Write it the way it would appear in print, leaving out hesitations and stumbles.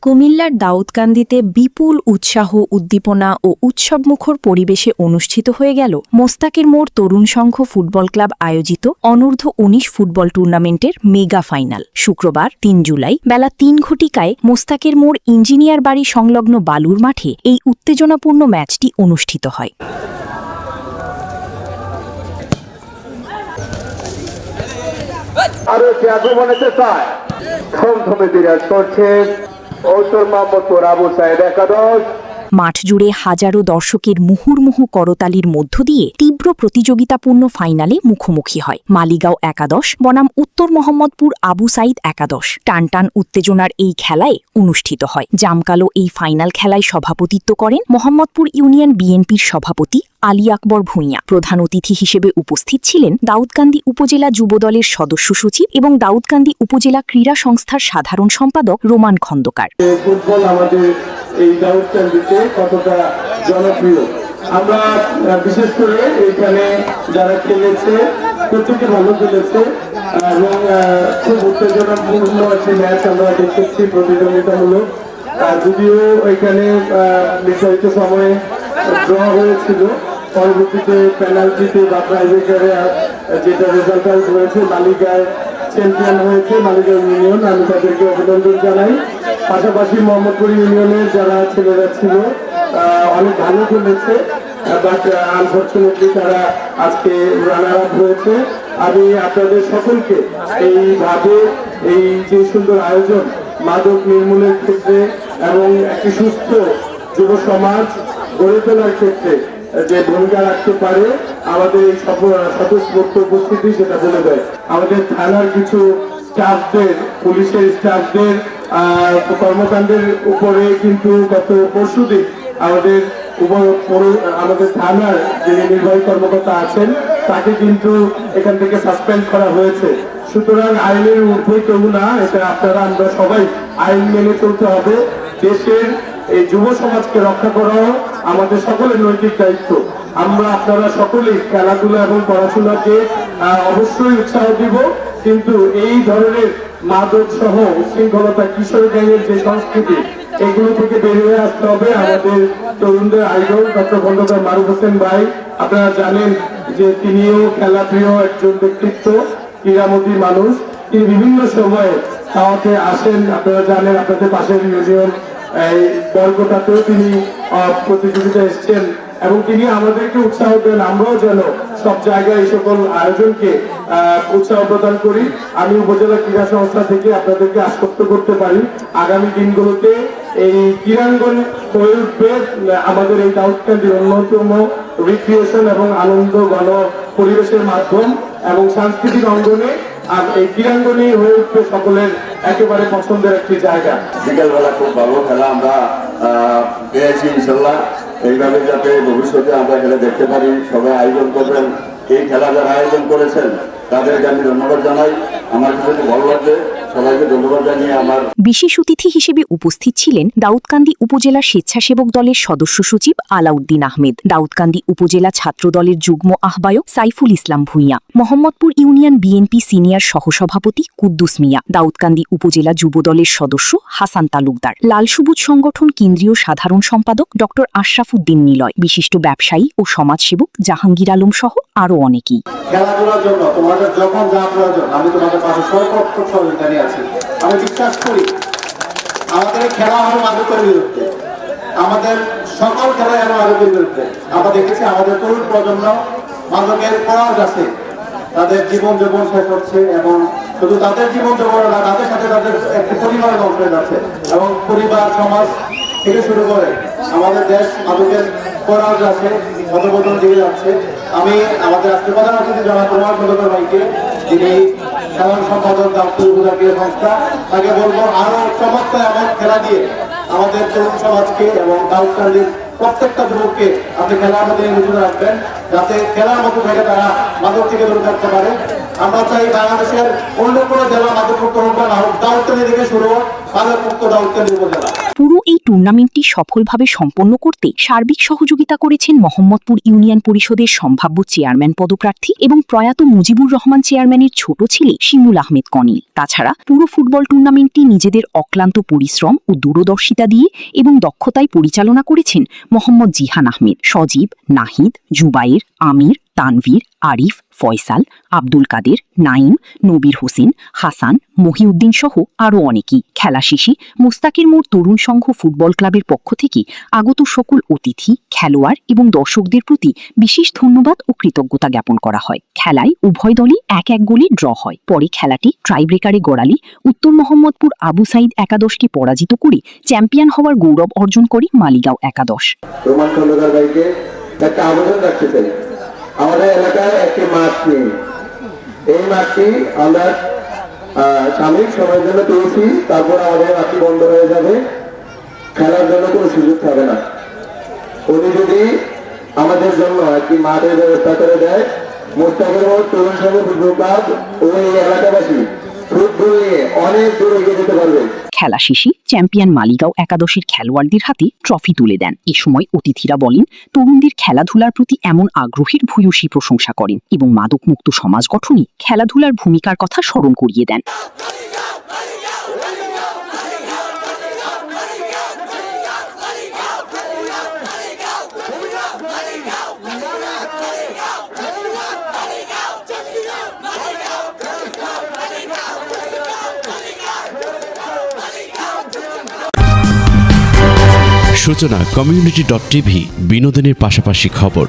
কুমিল্লার দাউদকান্দিতে বিপুল উৎসাহ উদ্দীপনা ও উৎসবমুখর পরিবেশে অনুষ্ঠিত হয়ে গেল মোস্তাকের মোড় তরুণ সংঘ ফুটবল ক্লাব আয়োজিত অনূর্ধ্ব ১৯ ফুটবল টুর্নামেন্টের মেগা ফাইনাল। শুক্রবার ৩ জুলাই বেলা ৩ ঘটিকায় মোস্তাকের মোড় ইঞ্জিনিয়ার বাড়ি সংলগ্ন বালুর মাঠে এই উত্তেজনাপূর্ণ ম্যাচটি অনুষ্ঠিত হয়। আরো যে আগমনেতে চায় থমথমে বিরাজ করছে মোহাম্মদপুর আবু সাইদ একাদশ। মাঠ জুড়ে হাজারো দর্শকের মুহুর্মুহু করতালির মধ্য দিয়ে তীব্র প্রতিযোগিতাপূর্ণ ফাইনালে মুখোমুখি হয় মালিগাঁও একাদশ বনাম উত্তর মোহাম্মদপুর আবু সাইদ একাদশ। টানটান উত্তেজনার এই খেলায় অনুষ্ঠিত হয়। জামকালো এই ফাইনাল খেলায় সভাপতিত্ব করেন মোহাম্মদপুর ইউনিয়ন বিএনপির সভাপতি আলী আকবর ভূঁইয়া। প্রধান অতিথি হিসেবে উপস্থিত ছিলেন দাউদকান্দি উপজেলা যুবদলের সদস্য সচিব এবং দাউদকান্দি উপজেলা ক্রীড়া সংস্থার সাধারণ সম্পাদক রোমান খন্দকার। ফুটবল আমাদের এই দাউদকান্দিতে কতটা জনপ্রিয়, আমরা বিশেষ করে এখানে যারা খেলেছে প্রত্যেকে ভালো খেলেছে এবং খুব উত্তেজনাপূর্ণ একটি ম্যাচ আমরা দেখতেছি, প্রতিযোগিতামূলক। যদিও এখানে নির্ধারিত সময়ে ড্র হয়েছিল, পরবর্তীতে পেনাল্টিতে বা ট্রাইব্রেকারে যেটা রেজাল্ট হয়েছে মালিগাঁও চ্যাম্পিয়ন হয়েছে মালিগাঁও ইউনিয়ন। আমি তাদেরকে অভিনন্দন জানাই। পাশাপাশি মোহাম্মদপুর ইউনিয়নের যারা ছেলেরা ছিল অনেক ভালো খেলেছে, বাট আনফর্চুনেটলি তারা আজকে রানার আপ হয়েছে। আমি আপনাদের সকলকে এইভাবে এই যে সুন্দর আয়োজন মাদক নির্মূলের ক্ষেত্রে এবং একটি সুস্থ যুব সমাজ গড়ে তোলার ক্ষেত্রে যে ভূমিকা রাখতে পারে আমাদের এই স্বতঃস্ফূর্ত উপস্থিতি সেটা বলে দেয়। আমাদের থানার কিছু স্টাফদের, পুলিশের স্টাফদের কর্মকাণ্ডের উপরে কিন্তু গত পরশুদিন আমাদের থানার যিনি নির্বাহী কর্মকর্তা আছেন তাকে কিন্তু এখান থেকে সাসপেন্ড করা হয়েছে। সুতরাং আইনের ঊর্ধ্বে কেউ না, এটা আপনারা আমরা সবাই আইন মেনে চলতে হবে। দেশের এই যুব সমাজকে রক্ষা করাও আমাদের সকলের নৈতিক দায়িত্ব। আমরা আপনারা সকলেই খেলাধুলা এবং পড়াশোনাকে অবশ্যই উৎসাহ দিব, কিন্তু এই ধরনের মাদক সহ উশৃঙ্খলতা, কিশোর গ্যাংয়ের যে সংস্কৃতি, এগুলো থেকে বের হয়ে আসতে হবে। আমাদের তরুণদের আইডল ডক্টর খন্দকার মারুফ হোসেন ভাই, আপনারা জানেন যে তিনিও খেলাপ্রিয় একজন ব্যক্তিত্ব, ক্রীড়ামতী মানুষ। তিনি বিভিন্ন সময়ে খাওয়াতে আসেন, আপনারা জানেন আপনাদের পাশের ইউনিয়ন এই বর্গটাতেও তিনি প্রতিযোগিতায় এসছেন এবং তিনি আমাদেরকে উৎসাহ দেন আমরাও যেন সব জায়গায় এই সকল আয়োজনকে উৎসাহ প্রদান করি। আমি উপজেলা ক্রীড়া সংস্থা থেকে আপনাদেরকে আশ্বস্ত করতে পারি আগামী দিনগুলোতে এই ক্রীড়াঙ্গন হয়ে উঠবে আমাদের এই দাউদকান্দির অন্যতম রিক্রিয়েশন এবং আনন্দ গণ পরিবেশের মাধ্যম এবং সাংস্কৃতিক অঙ্গনে আর এই ক্রীড়াঙ্গনই হয়ে উঠবে সকলের একেবারে পছন্দের একটি জায়গা। বিকেলবেলা খুব ভালো খেলা আমরা পেয়েছি, ইনশাল্লাহ এইভাবে যাতে ভবিষ্যতে আমরা খেলা দেখতে পারি। সবাই আয়োজন করবেন, এই খেলা যারা আয়োজন করেছেন তাদেরকে আমি ধন্যবাদ জানাই। আমার কাছে ভালো লাগছে, সবাইকে ধন্যবাদ জানিয়ে আমার বিশেষ অতিথি হিসেবে উপস্থিত ছিলেন দাউদকান্দি উপজেলা স্বেচ্ছাসেবক দলের সদস্য সচিব আলাউদ্দিন আহমেদ, দাউদকান্দি উপজেলা ছাত্র দলের যুগ্ম আহ্বায়ক Saiful Islam Bhuiyan, Mohammadpur union BNP senior সহসভাপতি কুদ্দুস মিয়া, দাউদকান্দি উপজেলা যুব দলের সদস্য হাসান তালুকদার, লাল সবুজ সংগঠন কেন্দ্রীয় সাধারণ সম্পাদক ড আশরাফুদ্দিন নিলয়, বিশিষ্ট ব্যবসায়ী ও সমাজসেবক জাহাঙ্গীর আলম সহ আরো অনেকেই। খেলাধুলার জন্য তোমাদের যখন যা প্রয়োজন আমি তোমাদের পাশে সর্বোচ্চ সহযোগিতা নিয়ে আছি। আমি বিশ্বাস করি আমাদের খেলা হবে মাদকের বিরুদ্ধে, আমাদের সকল খেলা যেন মাদকের বিরুদ্ধে। আমরা দেখেছি আমাদের তরুণ প্রজন্ম মাদকের পড়ার কাছে তাদের জীবন যাপন শেষ হচ্ছে এবং শুধু তাদের জীবন যাপন না, তাদের সাথে তাদের একটি পরিবারের ধ্বংস হয়ে যাচ্ছে এবং পরিবার সমাজ থেকে শুরু করে আমাদের দেশ মাদকের পড়ার কাছে অধঃপতন দিকে যাচ্ছে। আমি আমাদের আজকে প্রধান অতিথি জনাব রোমান খন্দকার ভাইকে, যিনি সাধারণ সম্পাদক দাউদকান্দি উপজেলা ক্রীড়া সংস্থা, তাকে বলবো আরো চমৎকার এমন খেলা দিয়ে আমাদের তরুণ সমাজকে এবং দাউদকান্দির প্রত্যেকটা যুবককে আপনি খেলার মধ্যে নিয়োজিত রাখবেন, যাতে খেলার মধ্যে থেকে তারা মাদক থেকে দূরে থাকতে পারে। আমরা চাই বাংলাদেশের অন্য কোনো জেলা মাদক মুক্ত হোক বা না হোক, দাউদকান্দি থেকে শুরু হোক, মাদকমুক্ত ডাউনকান্দি উপজেলা। পুরো এই টুর্নামেন্টটি সফলভাবে সম্পন্ন করতে সার্বিক সহযোগিতা করেছেন মোহাম্মদপুর ইউনিয়ন পরিষদের সম্ভাব্য চেয়ারম্যান পদপ্রার্থী এবং প্রয়াত মুজিবুর রহমান চেয়ারম্যানের ছোট ছেলে শিমুল আহমেদ কনিল। তাছাড়া পুরো ফুটবল টুর্নামেন্টটি নিজেদের অক্লান্ত পরিশ্রম ও দূরদর্শিতা দিয়ে এবং দক্ষতায় পরিচালনা করেছেন মোহাম্মদ জিহান আহমেদ, সজীব, নাহিদ, জুবাইর, আমির, তানভীর, আরিফ, ফয়সাল, আব্দুল কাদের, নাইম, নবীর হোসেন, হাসান, মহিউদ্দিন সহ আরও অনেকেই। খেলা শেষে মোস্তাকের মোড় তরুণ সংঘ ফুটবল ক্লাবের পক্ষ থেকে আগত সকল অতিথি, খেলোয়াড় এবং দর্শকদের প্রতি বিশেষ ধন্যবাদ ও কৃতজ্ঞতা জ্ঞাপন করা হয়। খেলায় উভয় দলই ১-১ গোলে ড্র হয়। পরে খেলাটি ট্রাইব্রেকারে গড়ালে উত্তর মোহাম্মদপুর আবু সাইদ একাদশকে পরাজিত করে চ্যাম্পিয়ন হওয়ার গৌরব অর্জন করে মালিগাঁও একাদশ। রোমান খন্দকার ভাইকে একটা আবেদন রাখতে চাই, আমাদের এলাকায় একটি মাঠ নেই। এই মাঠটি আমরা সাময়িক সময়ের জন্য পেয়েছি, তারপর আমাদের মাঠটি বন্ধ হয়ে যাবে, খেলার জন্য কোনো সুযোগ থাকবে না। উনি যদি আমাদের জন্য একটি মাঠের ব্যবস্থা করে দেয়, মোস্তাকের মোড় তরুণ সংঘ ফুটবল ক্লাব ও এই এলাকাবাসী ফুটবল নিয়ে অনেক দূর এগিয়ে যেতে পারবে। খেলা শেষে চ্যাম্পিয়ন মালিগাঁও একাদশের খেলোয়াড়দের হাতে ট্রফি তুলে দেন। এ সময় অতিথিরা বলেন, তরুণদের খেলাধুলার প্রতি এমন আগ্রহের ভূয়সী প্রশংসা করেন এবং মাদকমুক্ত সমাজ গঠনে খেলাধুলার ভূমিকার কথা স্মরণ করিয়ে দেন। সূচনা community.tv বিনোদনের পাশাপাশি খবর।